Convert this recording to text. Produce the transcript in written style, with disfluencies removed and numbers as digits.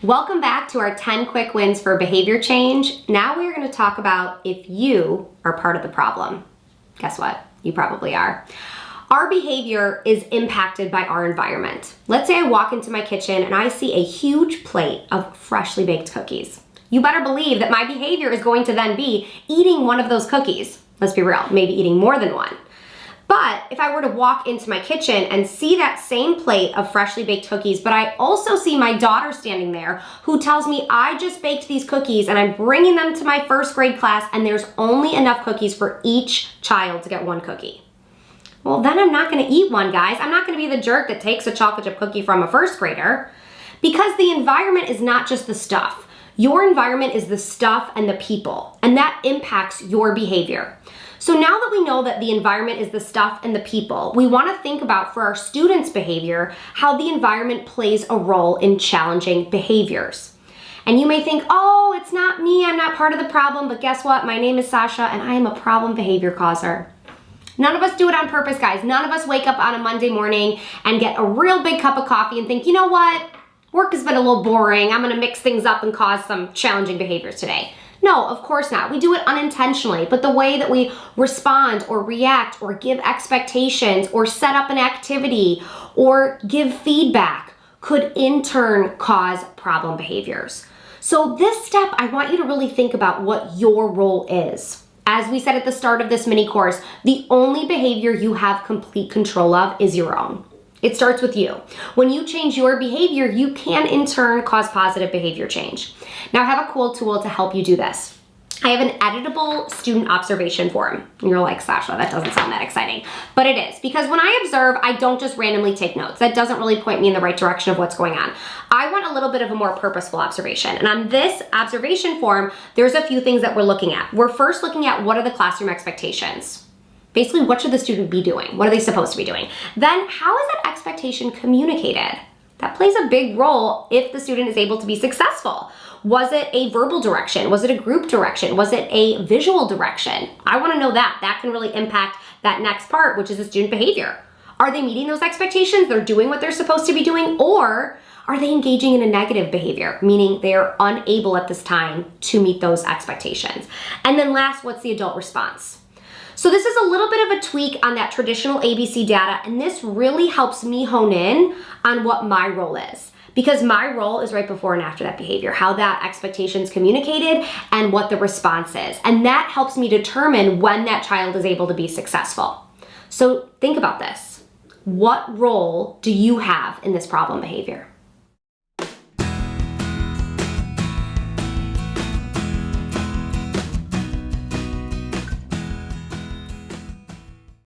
Welcome back to our 10 quick wins for behavior change. Now we're going to talk about if you are part of the problem. Guess what? You probably are. Our behavior is impacted by our environment. Let's say I walk into my kitchen and I see a huge plate of freshly baked cookies. You better believe that my behavior is going to then be eating one of those cookies. Let's be real, maybe eating more than one. But if I were to walk into my kitchen and see that same plate of freshly baked cookies, but I also see my daughter standing there who tells me I just baked these cookies and I'm bringing them to my first grade class and there's only enough cookies for each child to get one cookie. Well, then I'm not gonna eat one, guys. I'm not gonna be the jerk that takes a chocolate chip cookie from a first grader, because the environment is not just the stuff. Your environment is the stuff and the people, and that impacts your behavior. So now that we know that the environment is the stuff and the people, we want to think about for our students' behavior, how the environment plays a role in challenging behaviors. And you may think, oh, it's not me, I'm not part of the problem, but guess what? My name is Sasha and I am a problem behavior causer. None of us do it on purpose, guys. None of us wake up on a Monday morning and get a real big cup of coffee and think, you know what? Work has been a little boring. I'm gonna mix things up and cause some challenging behaviors today. No, of course not. We do it unintentionally, but the way that we respond or react or give expectations or set up an activity or give feedback could in turn cause problem behaviors. So this step, I want you to really think about what your role is. As we said at the start of this mini course, the only behavior you have complete control of is your own. It starts with you. When you change your behavior, you can in turn cause positive behavior change. Now I have a cool tool to help you do this. I have an editable student observation form. And you're like, Sasha, that doesn't sound that exciting. But it is, because when I observe, I don't just randomly take notes. That doesn't really point me in the right direction of what's going on. I want a little bit of a more purposeful observation. And on this observation form, there's a few things that we're looking at. We're first looking at what are the classroom expectations. Basically, what should the student be doing? What are they supposed to be doing? Then, how is that expectation communicated? That plays a big role if the student is able to be successful. Was it a verbal direction? Was it a group direction? Was it a visual direction? I want to know that. That can really impact that next part, which is the student behavior. Are they meeting those expectations? They're doing what they're supposed to be doing? Or are they engaging in a negative behavior, meaning they are unable at this time to meet those expectations? And then last, what's the adult response? So this is a little bit of a tweak on that traditional ABC data, and this really helps me hone in on what my role is. Because my role is right before and after that behavior, how that expectation is communicated and what the response is. And that helps me determine when that child is able to be successful. So think about this. What role do you have in this problem behavior?